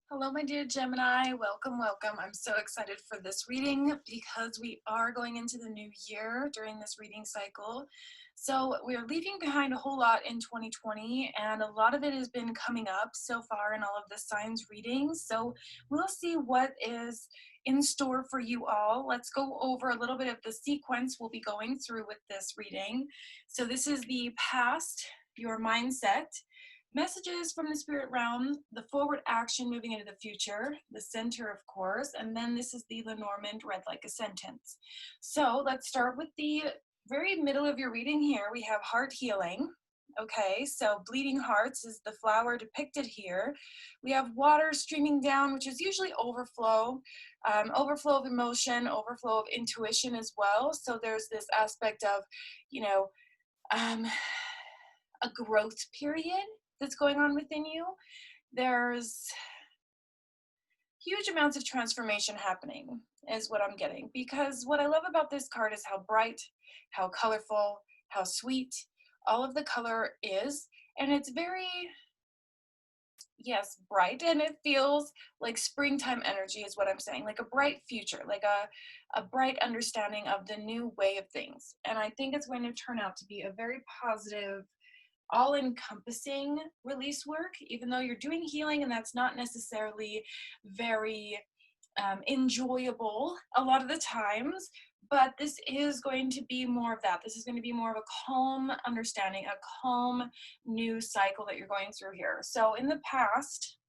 Hello, my dear Gemini. Welcome, welcome. I'm so excited for this reading because we are going into the new year during this reading cycle. So we're leaving behind a whole lot in 2020, and a lot of it has been coming up so far in all of the signs readings. So we'll see what is in store for you all. Let's go over a little bit of the sequence we'll be going through with this reading. So this is the past, your mindset, messages from the spirit realm, the forward action moving into the future, the center, of course, and then this is the Lenormand read like a sentence. So let's start with the very middle of your reading here. We have heart healing. Okay, so bleeding hearts is the flower depicted here. We have water streaming down, which is usually overflow, overflow of emotion, overflow of intuition as well. So there's this aspect of, you know, a growth period that's going on within you. There's huge amounts of transformation happening is what I'm getting, because what I love about this card is how bright, how colorful, how sweet all of the color is, and it's very, yes, bright, and it feels like springtime energy is what I'm saying, like a bright future, like a bright understanding of the new way of things. And I think it's going to turn out to be a very positive, all-encompassing release work, even though you're doing healing and that's not necessarily very enjoyable a lot of the times, but this is going to be more of that. This is going to be more of a calm understanding, a calm new cycle that you're going through here. So in the past,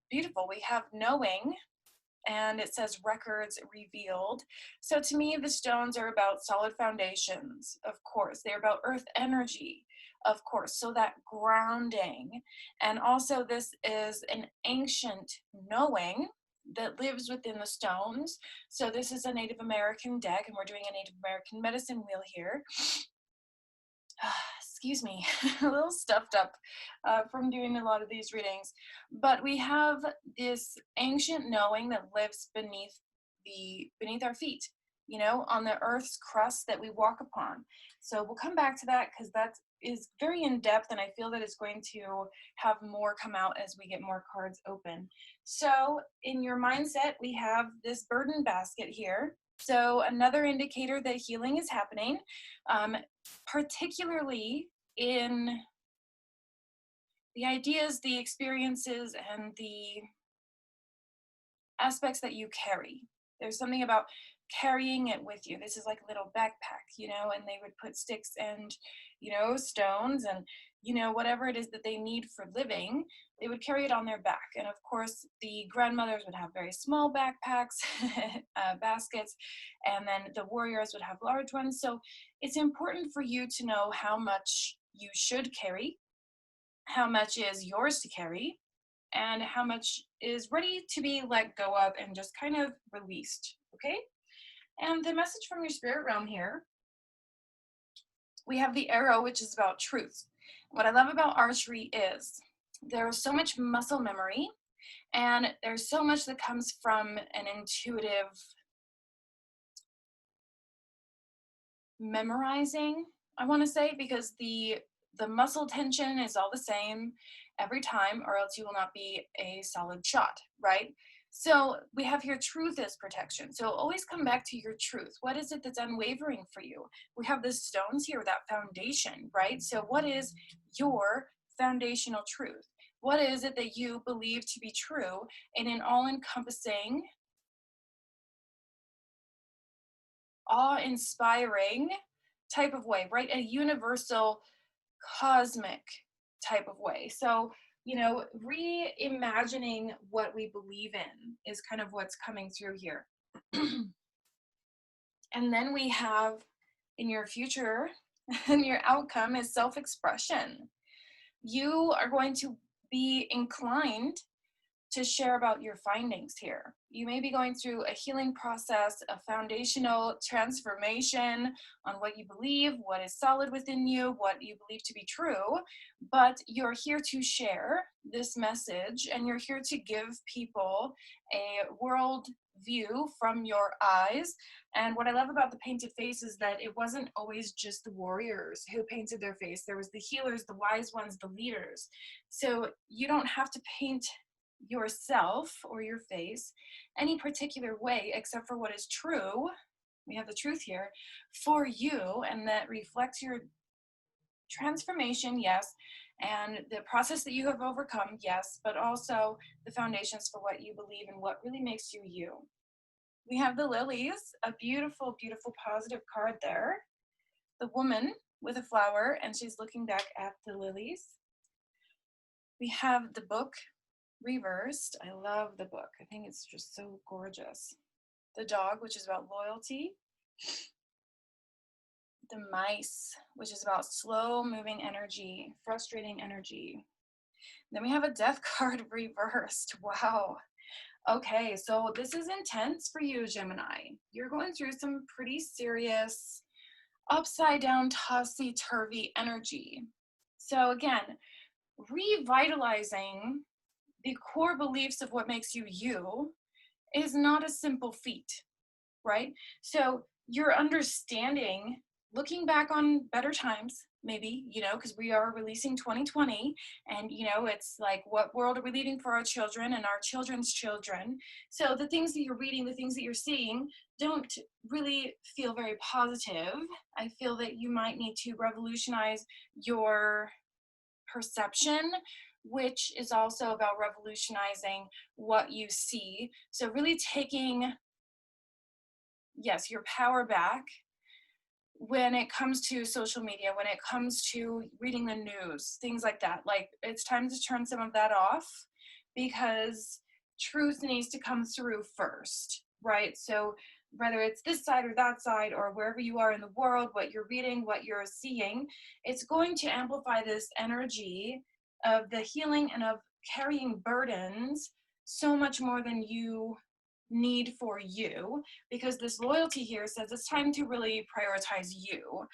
beautiful, we have knowing, and it says records revealed. So to me, the stones are about solid foundations, of course. They're about earth energy, of course, so that grounding. And also this is an ancient knowing that lives within the stones. So this is a Native American deck, and we're doing a Native American medicine wheel here. Excuse me, a little stuffed up from doing a lot of these readings. But we have this ancient knowing that lives beneath our feet, you know, on the earth's crust that we walk upon. So we'll come back to that because that is very in depth, and I feel that it's going to have more come out as we get more cards open. So in your mindset, we have this burden basket here. So another indicator that healing is happening, particularly in the ideas, the experiences, and the aspects that you carry. There's something about carrying it with you. This is like a little backpack, you know, and they would put sticks and, you know, stones and, you know, whatever it is that they need for living, they would carry it on their back. And of course, the grandmothers would have very small backpacks, baskets, and then the warriors would have large ones. So it's important for you to know how much you should carry, how much is yours to carry, and how much is ready to be let go of and just kind of released, okay? And the message from your spirit realm here, we have the arrow, which is about truth. What I love about archery is there's so much muscle memory, and there's so much that comes from an intuitive memorizing, I want to say, because the muscle tension is all the same every time, or else you will not be a solid shot, right? So we have here truth as protection. So always come back to your truth. What is it that's unwavering for you? We have the stones here, that foundation, right? So what is your foundational truth? What is it that you believe to be true in an all-encompassing, awe-inspiring type of way, right? A universal, cosmic type of way. So, you know, reimagining what we believe in is kind of what's coming through here. And then we have in your future, and your outcome is self-expression. You are going to be inclined to share about your findings here. You may be going through a healing process, a foundational transformation on what you believe, what is solid within you, what you believe to be true, but you're here to share this message, and you're here to give people a world view from your eyes. And what I love about the painted face is that it wasn't always just the warriors who painted their face. There was the healers, the wise ones, the leaders. So you don't have to paint yourself or your face any particular way except for what is true. We have the truth here for you, and that reflects your transformation, yes, and the process that you have overcome, yes, but also the foundations for what you believe and what really makes you you. We have the lilies, a beautiful, beautiful positive card there. The woman with a flower, and she's looking back at the lilies. We have the book reversed. I love the book. I think it's just so gorgeous. The dog, which is about loyalty. The mice, which is about slow moving energy, frustrating energy. Then we have a death card reversed. Wow. Okay, so this is intense for you, Gemini. You're going through some pretty serious upside down, tossy-turvy energy. So again, revitalizing the core beliefs of what makes you you is not a simple feat, right? So you're understanding, looking back on better times, maybe, because we are releasing 2020, and, it's like, what world are we leaving for our children and our children's children? So the things that you're reading, the things that you're seeing don't really feel very positive. I feel that you might need to revolutionize your perception, which is also about revolutionizing what you see. So really taking, yes, your power back when it comes to social media, when it comes to reading the news, things like that. Like, it's time to turn some of that off, because truth needs to come through first, right? So whether it's this side or that side, or wherever you are in the world, what you're reading, what you're seeing, it's going to amplify this energy of the healing and of carrying burdens so much more than you need for you, because this loyalty here says it's time to really prioritize you.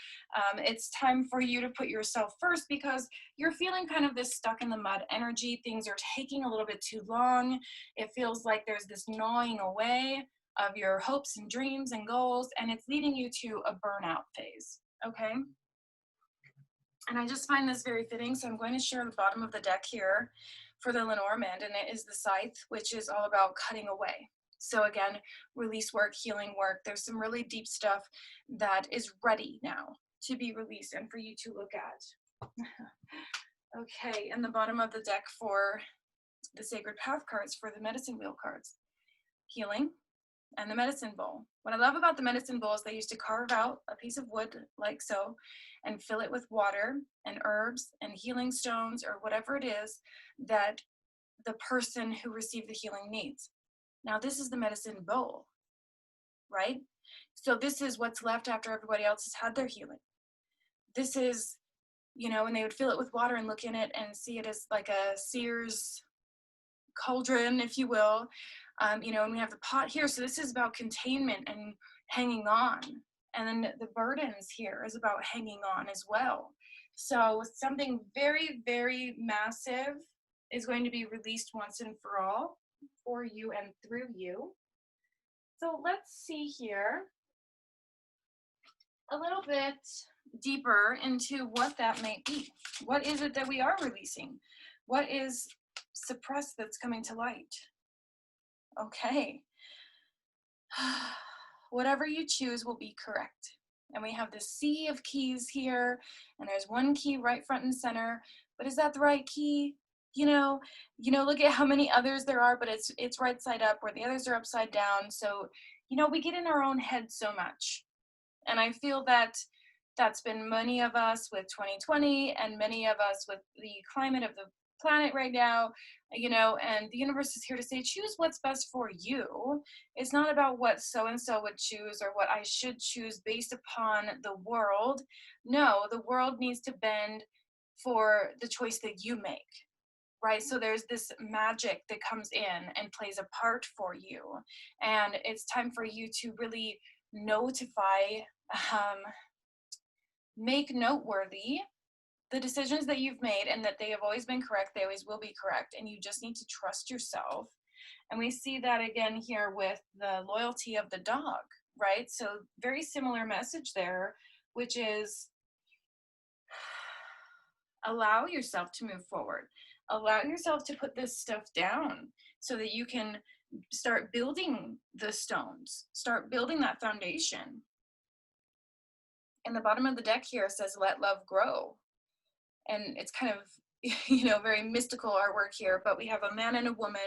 It's time for you to put yourself first, because you're feeling kind of this stuck in the mud energy. Things are taking a little bit too long. It feels like there's this gnawing away of your hopes and dreams and goals, and it's leading you to a burnout phase, okay? And I just find this very fitting, so I'm going to share the bottom of the deck here for the Lenormand, and it is the scythe, which is all about cutting away. So again, release work, healing work. There's some really deep stuff that is ready now to be released and for you to look at. Okay, and the bottom of the deck for the Sacred Path cards, for the Medicine Wheel cards. Healing and the medicine bowl. What I love about the medicine bowl is they used to carve out a piece of wood like so and fill it with water and herbs and healing stones or whatever it is that the person who received the healing needs. Now, this is the medicine bowl, right? So this is what's left after everybody else has had their healing. This is, and they would fill it with water and look in it and see it as like a Sears cauldron, if you will. And we have the pot here. So this is about containment and hanging on. And then the burdens here is about hanging on as well. So something very, very massive is going to be released once and for all, for you and through you. So let's see here a little bit deeper into what that may be. What is it that we are releasing? What is suppressed that's coming to light? Okay. Whatever you choose will be correct. And we have this sea of keys here, and there's one key right front and center. But is that the right key? Look at how many others there are, but it's right side up where the others are upside down. So, we get in our own head so much. And I feel that that's been many of us with 2020 and many of us with the climate of the planet right now, and the universe is here to say, choose what's best for you. It's not about what so-and-so would choose or what I should choose based upon the world. No, the world needs to bend for the choice that you make. Right? So there's this magic that comes in and plays a part for you. And it's time for you to really notify, make noteworthy the decisions that you've made, and that they have always been correct. They always will be correct. And you just need to trust yourself. And we see that again here with the loyalty of the dog, right? So very similar message there, which is allow yourself to move forward. Allow yourself to put this stuff down so that you can start building the stones, start building that foundation. And the bottom of the deck here says, let love grow. And it's kind of, very mystical artwork here, but we have a man and a woman.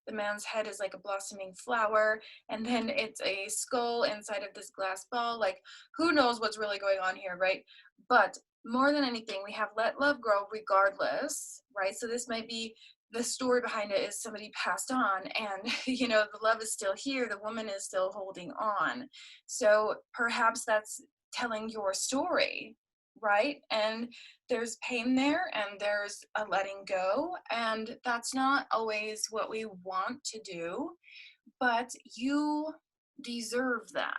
The man's head is like a blossoming flower, and then it's a skull inside of this glass ball. Like, who knows what's really going on here, right? But more than anything, we have let love grow regardless, right? So this might be, the story behind it is somebody passed on, and the love is still here, the woman is still holding on. So perhaps that's telling your story, right? And there's pain there, and there's a letting go, and that's not always what we want to do, but you deserve that.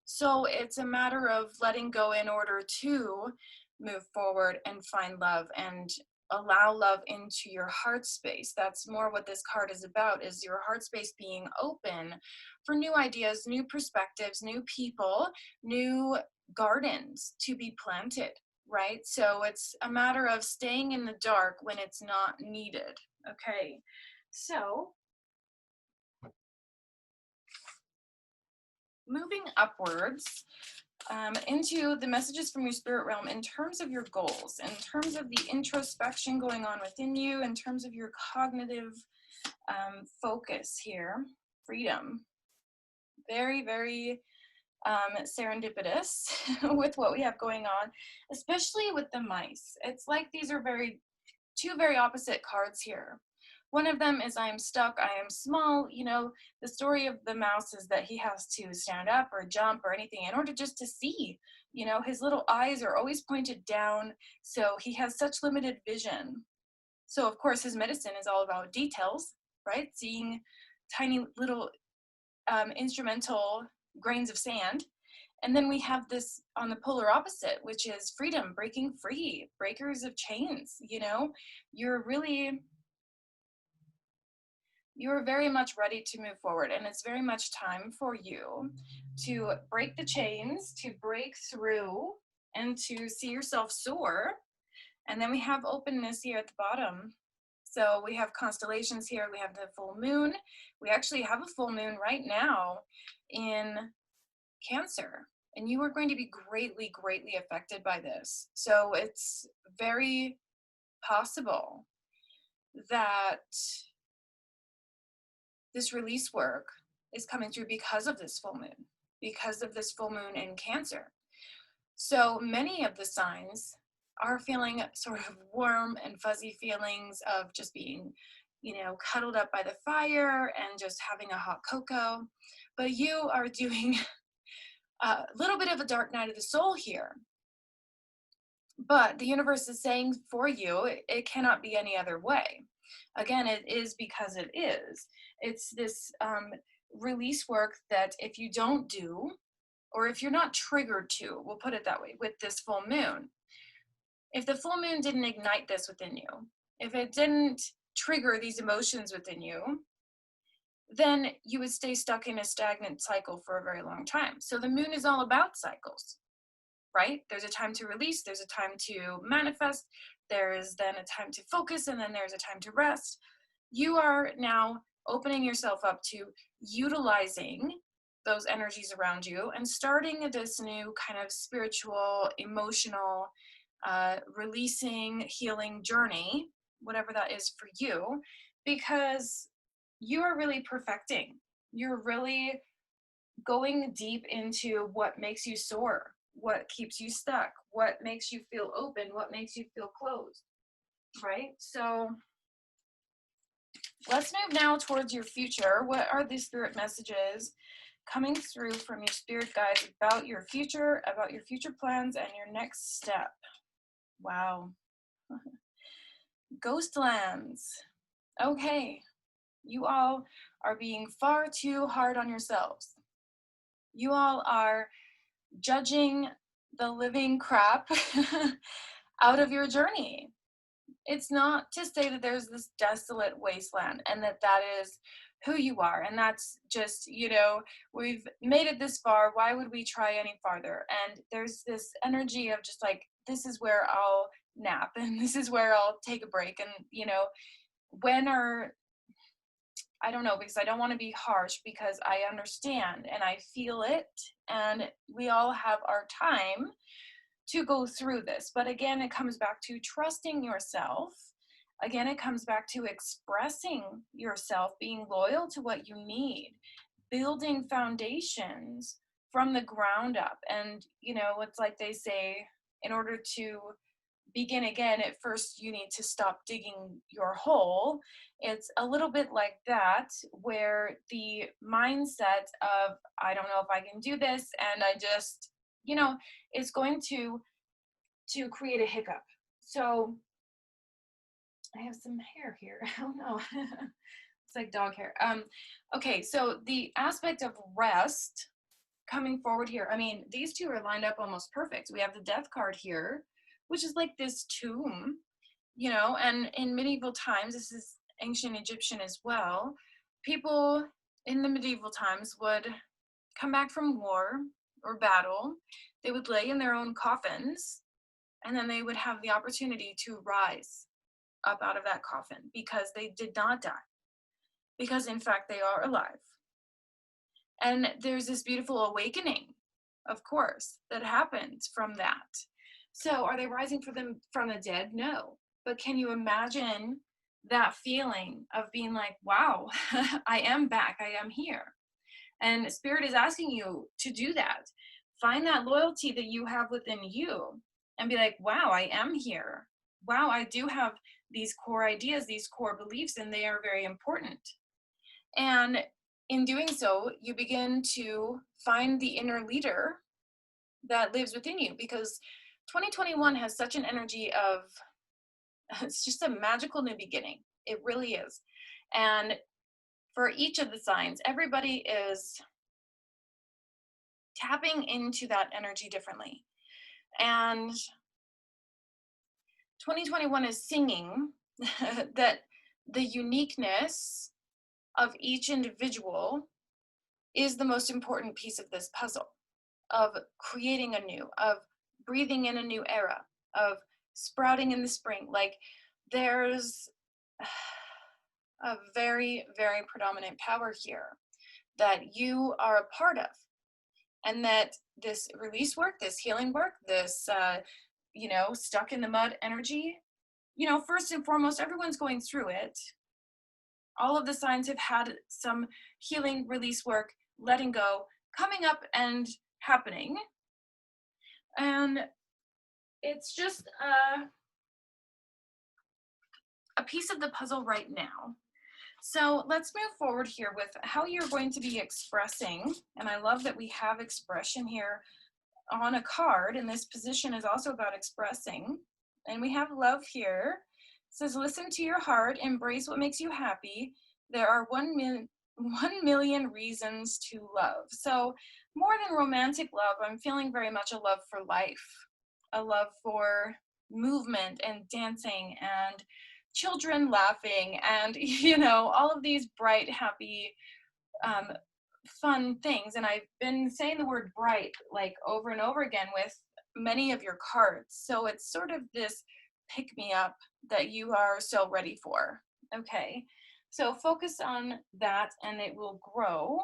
So it's a matter of letting go in order to move forward and find love and allow love into your heart space. That's more what this card is about, is your heart space being open for new ideas, new perspectives, new people, new gardens to be planted, right? So it's a matter of staying in the dark when it's not needed. Okay, so moving upwards into the messages from your spirit realm in terms of your goals, in terms of the introspection going on within you, in terms of your cognitive focus here, freedom. Very, very serendipitous with what we have going on, especially with the mice. It's like these are two very opposite cards here. One of them is I am stuck, I am small. The story of the mouse is that he has to stand up or jump or anything in order just to see. His little eyes are always pointed down, so he has such limited vision. So of course his medicine is all about details, right? Seeing tiny little instrumental grains of sand. And then we have this on the polar opposite, which is freedom, breaking free, breakers of chains. You're very much ready to move forward, and it's very much time for you to break the chains, to break through, and to see yourself soar. And then we have openness here at the bottom. So we have constellations here, we have the full moon. We actually have a full moon right now in Cancer, and you are going to be greatly, greatly affected by this. So it's very possible that this release work is coming through because of this full moon in Cancer. So many of the signs are feeling sort of warm and fuzzy feelings of just being, cuddled up by the fire and just having a hot cocoa. But you are doing a little bit of a dark night of the soul here. But the universe is saying for you, it cannot be any other way. Again, it is because it is. It's this release work that if you don't do, or if you're not triggered to, we'll put it that way, with this full moon. If the full moon didn't ignite this within you, if it didn't trigger these emotions within you, then you would stay stuck in a stagnant cycle for a very long time. So the moon is all about cycles, right? There's a time to release, there's a time to manifest, there is then a time to focus, and then there's a time to rest. You are now opening yourself up to utilizing those energies around you and starting this new kind of spiritual, emotional, releasing, healing journey, whatever that is for you, because you are really perfecting. You're really going deep into what makes you soar, what keeps you stuck, what makes you feel open, what makes you feel closed, right? So let's move now towards your future. What are the spirit messages coming through from your spirit guides about your future plans, and your next step? Wow. Ghostlands. Okay. You all are being far too hard on yourselves. You all are judging the living crap out of your journey. It's not to say that there's this desolate wasteland and that is who you are. And that's just, we've made it this far. Why would we try any farther? And there's this energy of just like, this is where I'll nap, and this is where I'll take a break. And, you know, when are, I don't know, because I don't want to be harsh, because I understand and I feel it, and we all have our time to go through this. But again, it comes back to trusting yourself. Again, it comes back to expressing yourself, being loyal to what you need, building foundations from the ground up. And, you know, it's like they say, in order to begin again, at first you need to stop digging your hole. It's a little bit like that, where the mindset of, I don't know if I can do this, and I just, you know, is going to create a hiccup. So I have some hair here. Oh no. It's like dog hair. Okay, so the aspect of rest coming forward here, I mean, these two are lined up almost perfect. We have the death card here, which is like this tomb, you know, and in medieval times, this is ancient Egyptian as well, people in the medieval times would come back from war or battle. They would lay in their own coffins, and then they would have the opportunity to rise up out of that coffin, because they did not die, because in fact they are alive. And there's this beautiful awakening, of course, that happens from that. So are they rising from the dead? No. But can you imagine that feeling of being like, wow, I am back, I am here. And Spirit is asking you to do that. Find that loyalty that you have within you and be like, wow, I am here. Wow, I do have these core ideas, these core beliefs, and they are very important. And in doing so, you begin to find the inner leader that lives within you, because 2021 has such an energy of, it's just a magical new beginning. It really is. And for each of the signs, everybody is tapping into that energy differently. And 2021 is singing that the uniqueness of each individual is the most important piece of this puzzle, of creating anew, of breathing in a new era, of sprouting in the spring. Like, there's a very, very predominant power here that you are a part of. And that this release work, this healing work, this, you know, stuck in the mud energy, you know, first and foremost, everyone's going through it. All of the signs have had some healing, release work, letting go, coming up and happening. And it's just a piece of the puzzle right now. So let's move forward here with how you're going to be expressing. And I love that we have expression here on a card, and this position is also about expressing. And we have love here. It says, listen to your heart, embrace what makes you happy. There are 1 million reasons to love. So more than romantic love, I'm feeling very much a love for life, a love for movement and dancing and children laughing and, you know, all of these bright, happy, fun things. And I've been saying the word bright like over and over again with many of your cards. So it's sort of this pick me up that you are so ready for. Okay. So focus on that and it will grow.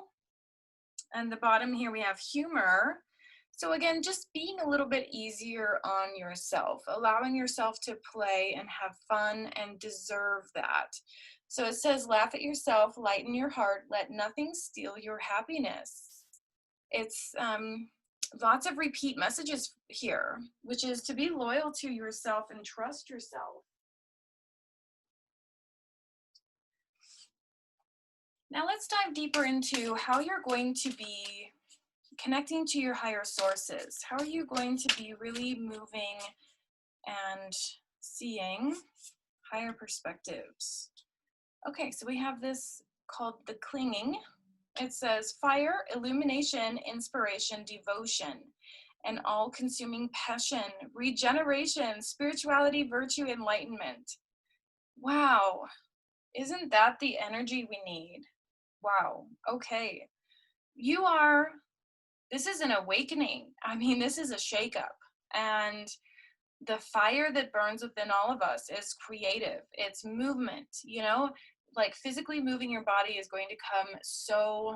And the bottom here we have humor. So again, just being a little bit easier on yourself, allowing yourself to play and have fun and deserve that. So it says, laugh at yourself, lighten your heart, let nothing steal your happiness. It's lots of repeat messages here, which is to be loyal to yourself and trust yourself. Now let's dive deeper into how you're going to be connecting to your higher sources. How are you going to be really moving and seeing higher perspectives? Okay, so we have this called the clinging. It says fire, illumination, inspiration, devotion, and all-consuming passion, regeneration, spirituality, virtue, enlightenment. Wow, isn't that the energy we need? Wow, okay. This is an awakening. I mean, this is a shakeup. And the fire that burns within all of us is creative. It's movement, you know, like physically moving your body is going to come so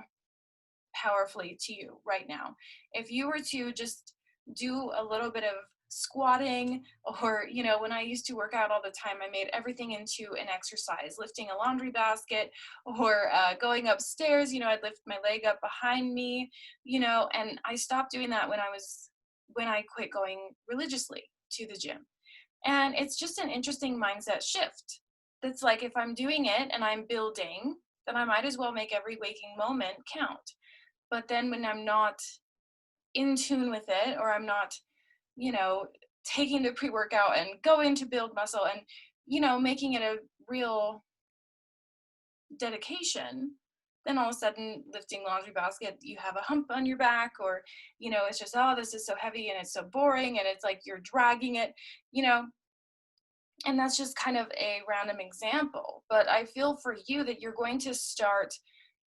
powerfully to you right now. If you were to just do a little bit of squatting, or, you know, when I used to work out all the time, I made everything into an exercise, lifting a laundry basket, or going upstairs, you know, I'd lift my leg up behind me, you know, and I stopped doing that when I quit going religiously to the gym. And it's just an interesting mindset shift. That's like, if I'm doing it and I'm building, then I might as well make every waking moment count. But then when I'm not in tune with it, or I'm not, you know, taking the pre-workout and going to build muscle and, you know, making it a real dedication, then all of a sudden lifting laundry basket, you have a hump on your back, or, you know, it's just, oh, this is so heavy and it's so boring, and it's like you're dragging it, you know. And that's just kind of a random example, but I feel for you that you're going to start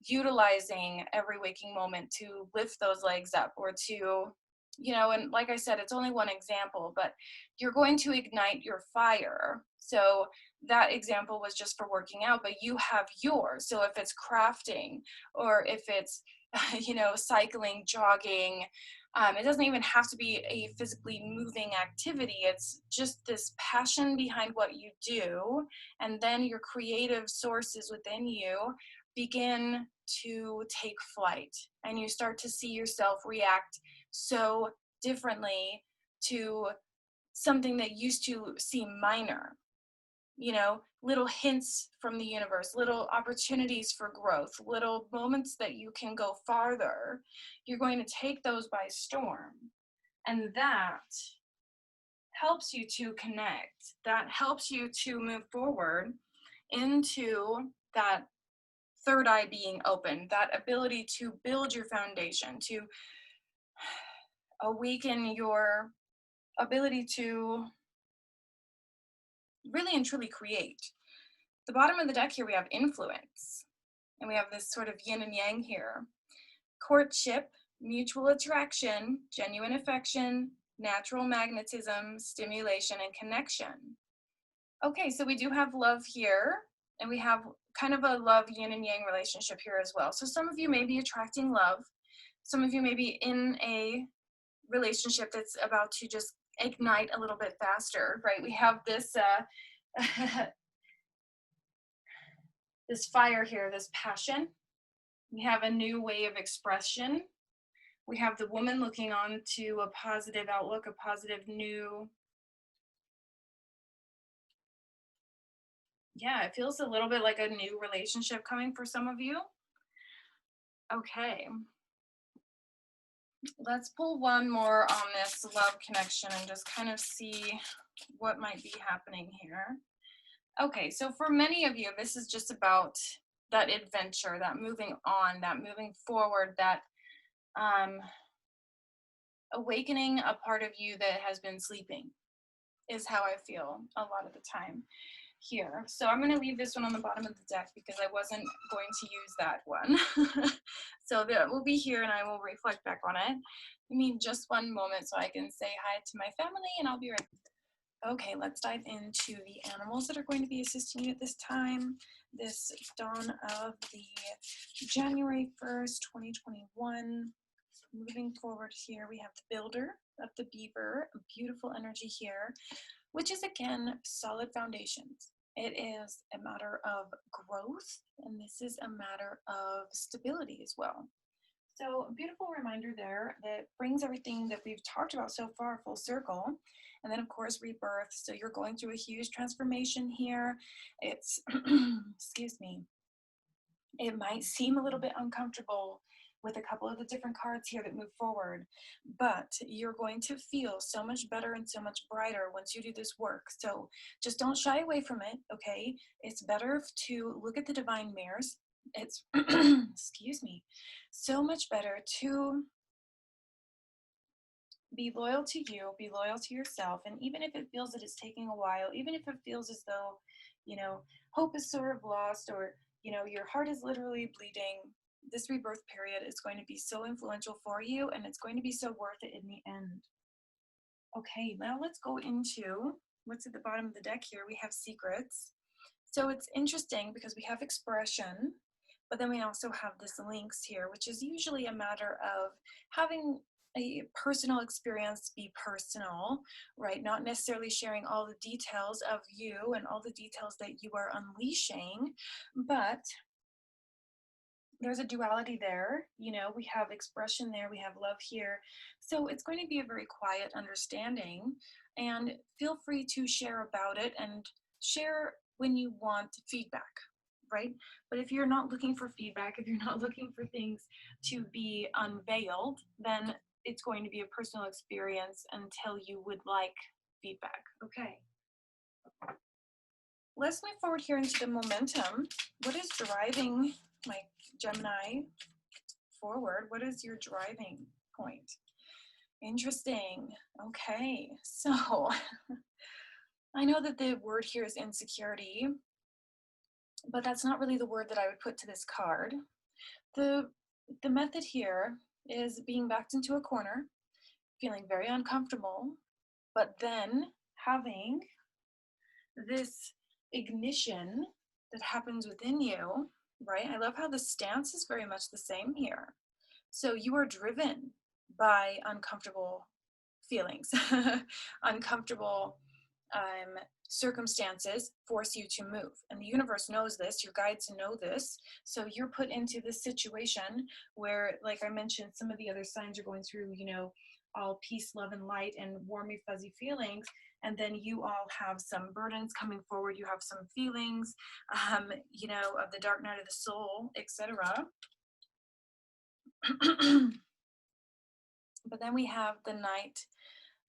utilizing every waking moment to lift those legs up, or to, you know, and like I said, it's only one example, but you're going to ignite your fire. So that example was just for working out, but you have yours. So if it's crafting, or if it's, you know, cycling, jogging, it doesn't even have to be a physically moving activity. It's just this passion behind what you do. And then your creative sources within you begin to take flight. And you start to see yourself react so differently to something that used to seem minor. You know, little hints from the universe, little opportunities for growth, little moments that you can go farther. You're going to take those by storm. And that helps you to connect. That helps you to move forward into that third eye being open, that ability to build your foundation, to awaken your ability to really and truly create. The bottom of the deck here, we have influence, and we have this sort of yin and yang here. Courtship, mutual attraction, genuine affection, natural magnetism, stimulation, and connection. Okay, so we do have love here, and we have kind of a love yin and yang relationship here as well. So some of you may be attracting love. Some of you may be in a relationship that's about to just ignite a little bit faster, right? We have this this fire here, this passion. We have a new way of expression. We have the woman looking on to a positive outlook, a positive new. Yeah, it feels a little bit like a new relationship coming for some of you. Okay. Let's pull one more on this love connection and just kind of see what might be happening here. Okay, so for many of you, this is just about that adventure, that moving on, that moving forward, that awakening a part of you that has been sleeping, is how I feel a lot of the time here. So I'm going to leave this one on the bottom of the deck because I wasn't going to use that one. So that will be here and I will reflect back on it. Give me just one moment so I can say hi to my family, and I'll be right back. Okay, let's dive into the animals that are going to be assisting you at this time. This dawn of the January 1st, 2021. Moving forward here, we have the builder of the beaver, a beautiful energy here, which is again solid foundations. It is a matter of growth, and this is a matter of stability as well. So a beautiful reminder there that brings everything that we've talked about so far full circle. And then of course rebirth. So you're going through a huge transformation here. It's excuse me, it might seem a little bit uncomfortable with a couple of the different cards here that move forward, but you're going to feel so much better and so much brighter once you do this work. So just don't shy away from it, okay? It's better to look at the divine mirrors. It's, excuse me, so much better to be loyal to you, be loyal to yourself. And even if it feels that it's taking a while, even if it feels as though, you know, hope is sort of lost, or, you know, your heart is literally bleeding, this rebirth period is going to be so influential for you, and it's going to be so worth it in the end. Okay, now let's go into what's at the bottom of the deck here. We have secrets. So it's interesting because we have expression, but then we also have this links here, which is usually a matter of having a personal experience be personal, right? Not necessarily sharing all the details of you and all the details that you are unleashing, but there's a duality there. You know, we have expression there, we have love here. So it's going to be a very quiet understanding, and feel free to share about it and share when you want feedback, right? But if you're not looking for feedback, if you're not looking for things to be unveiled, then it's going to be a personal experience until you would like feedback. Okay. Let's move forward here into the momentum. What is driving my Gemini forward? What is your driving point? Interesting. Okay, so I know that the word here is insecurity, but that's not really the word that I would put to this card. The method here is being backed into a corner, feeling very uncomfortable, but then having this ignition that happens within you, right? I love how the stance is very much the same here. So you are driven by uncomfortable feelings. Uncomfortable circumstances force you to move. And the universe knows this, your guides know this. So you're put into this situation where, like I mentioned, some of the other signs are going through, you know, all peace, love, and light and warmy, fuzzy feelings. And then you all have some burdens coming forward. You have some feelings, you know, of the dark night of the soul, etc. But then we have the Knight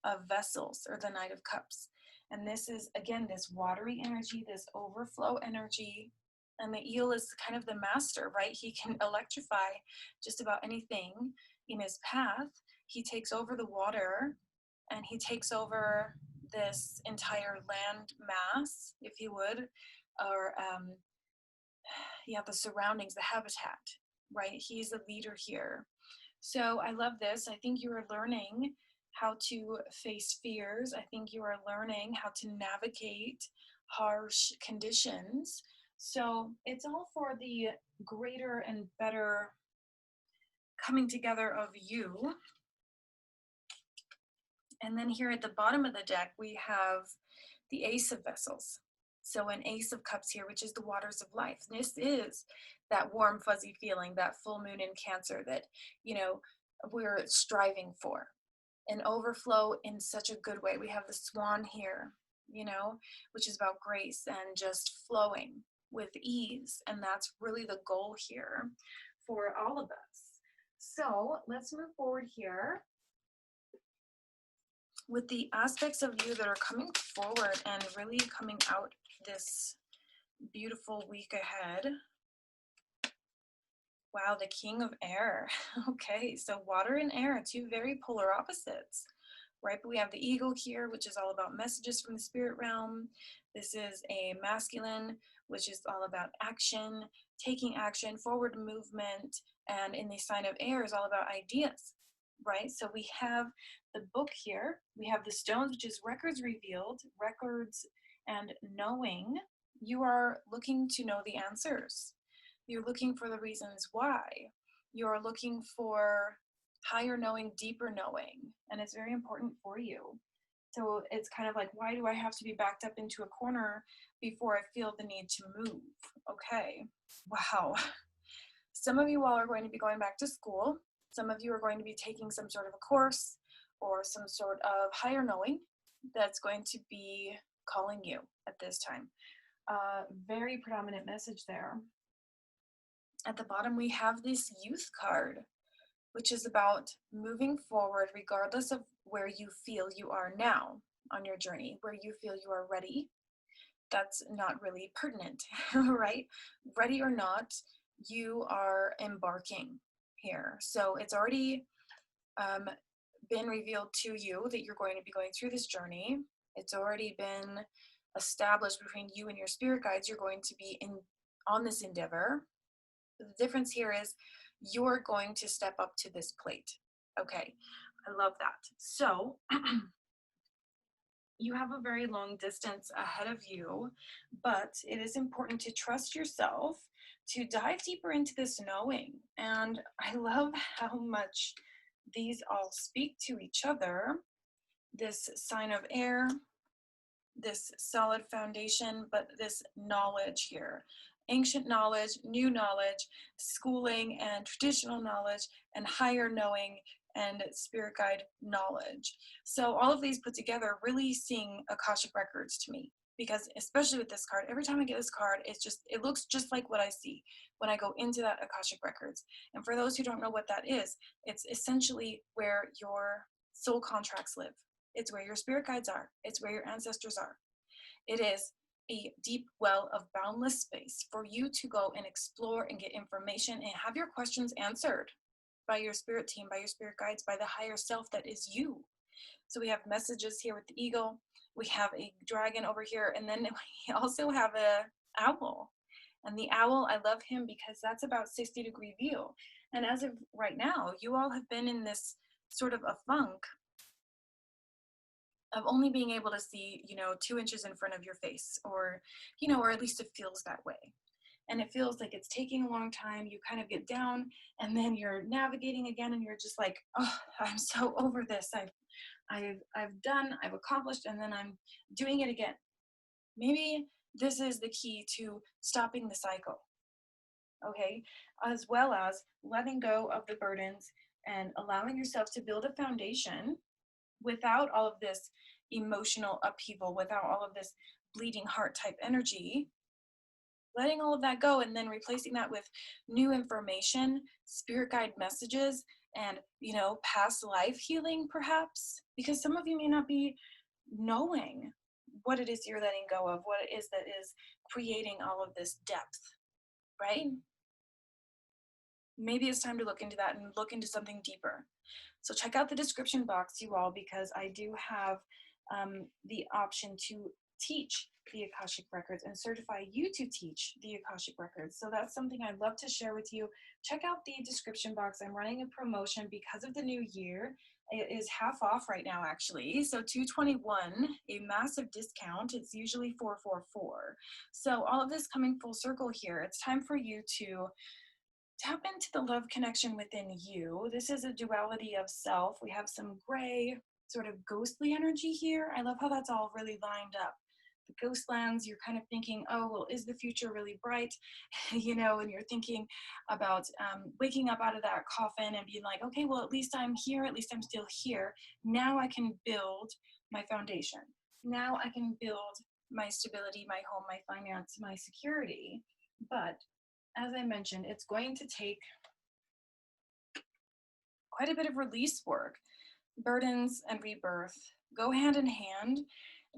of Vessels, or the Knight of Cups. And this is, again, this watery energy, this overflow energy. And the eel is kind of the master, right? He can electrify just about anything in his path. He takes over the water, and he takes over this entire land mass, if you would, or yeah, the surroundings, the habitat, right? He's a leader here. So I love this. I think you are learning how to face fears. I think you are learning how to navigate harsh conditions. So it's all for the greater and better coming together of you. And then here at the bottom of the deck, we have the Ace of Vessels. So an Ace of Cups here, which is the waters of life. This is that warm, fuzzy feeling, that full moon in Cancer that, you know, we're striving for. An overflow in such a good way. We have the Swan here, you know, which is about grace and just flowing with ease. And that's really the goal here for all of us. So let's move forward here with the aspects of you that are coming forward and really coming out this beautiful week ahead. Wow, the King of Air. Okay, so water and air, two very polar opposites, right? But we have the Eagle here, which is all about messages from the spirit realm. This is a masculine, which is all about action, taking action, forward movement, and in the sign of air is all about ideas, right? So we have the book here. We have the stones, which is records revealed, records and knowing. You are looking to know the answers. You're looking for the reasons why. You're looking for higher knowing, deeper knowing, and it's very important for you. So it's kind of like, why do I have to be backed up into a corner before I feel the need to move? Okay, wow. Some of you all are going to be going back to school. Some of you are going to be taking some sort of a course or some sort of higher knowing that's going to be calling you at this time. Very predominant message there. At the bottom, we have this youth card, which is about moving forward regardless of where you feel you are now on your journey, where you feel you are ready. That's not really pertinent, right? Ready or not, you are embarking here. So it's already been revealed to you that you're going to be going through this journey. It's already been established between you and your spirit guides. You're going to be on this endeavor. The difference here is you're going to step up to this plate. Okay, I love that. So You have a very long distance ahead of you, but it is important to trust yourself, to dive deeper into this knowing. And I love how much these all speak to each other. This sign of air, this solid foundation, but this knowledge here. Ancient knowledge, new knowledge, schooling and traditional knowledge, and higher knowing and spirit guide knowledge. So all of these put together really sing Akashic records to me, because especially with this card, every time I get this card, it looks just like what I see when I go into that Akashic records. And for those who don't know what that is, it's essentially where your soul contracts live. It's where your spirit guides are. It's where your ancestors are. It is a deep well of boundless space for you to go and explore and get information and have your questions answered by your spirit team, by your spirit guides, by the higher self that is you. So we have messages here with the eagle. We have a dragon over here. And then we also have a owl. And the owl, I love him because that's about 60-degree view. And as of right now, you all have been in this sort of a funk of only being able to see, 2 inches in front of your face, or, or at least it feels that way. And it feels like it's taking a long time. You kind of get down and then you're navigating again and you're just like, oh, I'm so over this. I've done, I've accomplished, and then I'm doing it again. Maybe this is the key to stopping the cycle, okay? As well as letting go of the burdens and allowing yourself to build a foundation without all of this emotional upheaval, without all of this bleeding heart type energy, letting all of that go and then replacing that with new information, spirit guide messages, and, past life healing perhaps, because some of you may not be knowing what it is you're letting go of, what it is that is creating all of this depth, right? Maybe it's time to look into that and look into something deeper. So check out the description box, you all, because I do have the option to teach the Akashic Records and certify you to teach the Akashic Records. So that's something I'd love to share with you. Check out the description box. I'm running a promotion because of the new year. It is half off right now, actually. So $221, a massive discount. It's usually $444. So all of this coming full circle here. It's time for you to tap into the love connection within you. This is a duality of self. We have some gray, sort of ghostly energy here. I love how that's all really lined up. The ghost lands, you're kind of thinking, oh, well, is the future really bright? And you're thinking about waking up out of that coffin and being like, okay, well, at least I'm here. At least I'm still here. Now I can build my foundation. Now I can build my stability, my home, my finance, my security. But as I mentioned, it's going to take quite a bit of release work. Burdens and rebirth go hand in hand.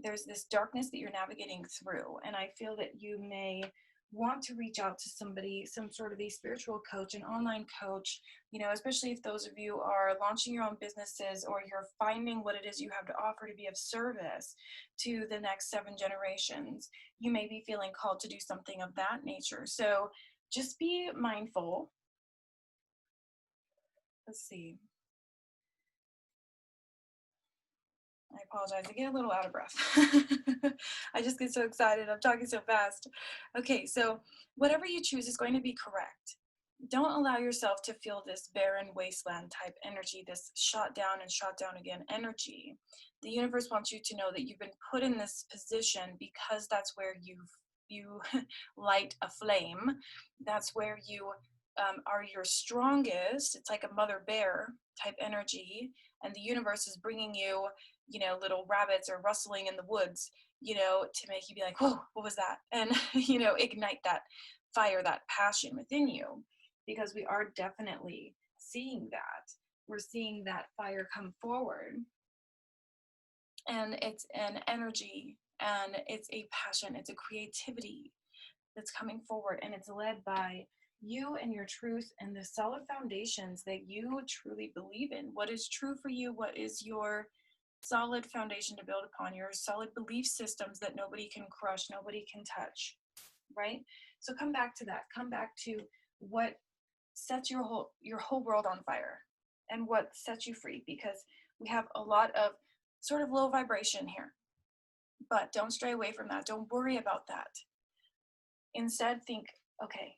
There's this darkness that you're navigating through, and I feel that you may want to reach out to somebody, some sort of a spiritual coach, an online coach, especially if those of you are launching your own businesses or you're finding what it is you have to offer to be of service to the next 7 generations. You may be feeling called to do something of that nature. So just be mindful. Let's see. I apologize. I get a little out of breath. I just get so excited. I'm talking so fast. Okay, so whatever you choose is going to be correct. Don't allow yourself to feel this barren wasteland type energy, this shot down and shot down again energy. The universe wants you to know that you've been put in this position because that's where you light a flame. That's where you are your strongest. It's like a mother bear type energy, and the universe is bringing you, little rabbits or rustling in the woods, to make you be like, whoa, what was that? And, ignite that fire, that passion within you, because we are definitely seeing that. We're seeing that fire come forward. And it's an energy, and it's a passion, it's a creativity that's coming forward, and it's led by you and your truth and the solid foundations that you truly believe in. What is true for you? What is your solid foundation to build upon? Your solid belief systems that nobody can crush, nobody can touch, right? So come back to that. Come back to what sets your whole world on fire and what sets you free, because we have a lot of sort of low vibration here. But don't stray away from that. Don't worry about that. Instead, think, okay,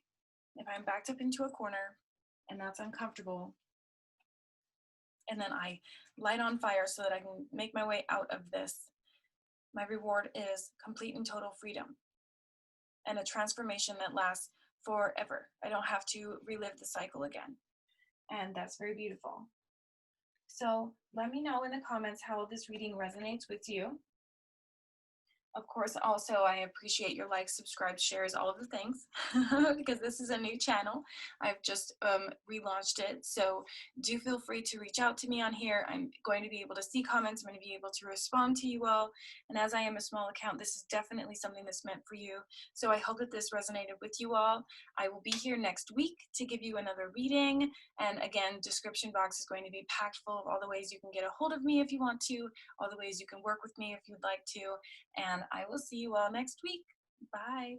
if I'm backed up into a corner and that's uncomfortable, and then I light on fire so that I can make my way out of this, my reward is complete and total freedom and a transformation that lasts forever. I don't have to relive the cycle again. And that's very beautiful. So let me know in the comments how this reading resonates with you. Of course, also, I appreciate your likes, subscribes, shares, all of the things, because this is a new channel. I've just relaunched it, so do feel free to reach out to me on here. I'm going to be able to see comments. I'm going to be able to respond to you all, and as I am a small account, this is definitely something that's meant for you. So I hope that this resonated with you all. I will be here next week to give you another reading, and again, description box is going to be packed full of all the ways you can get a hold of me if you want to, all the ways you can work with me if you'd like to, and I will see you all next week. Bye.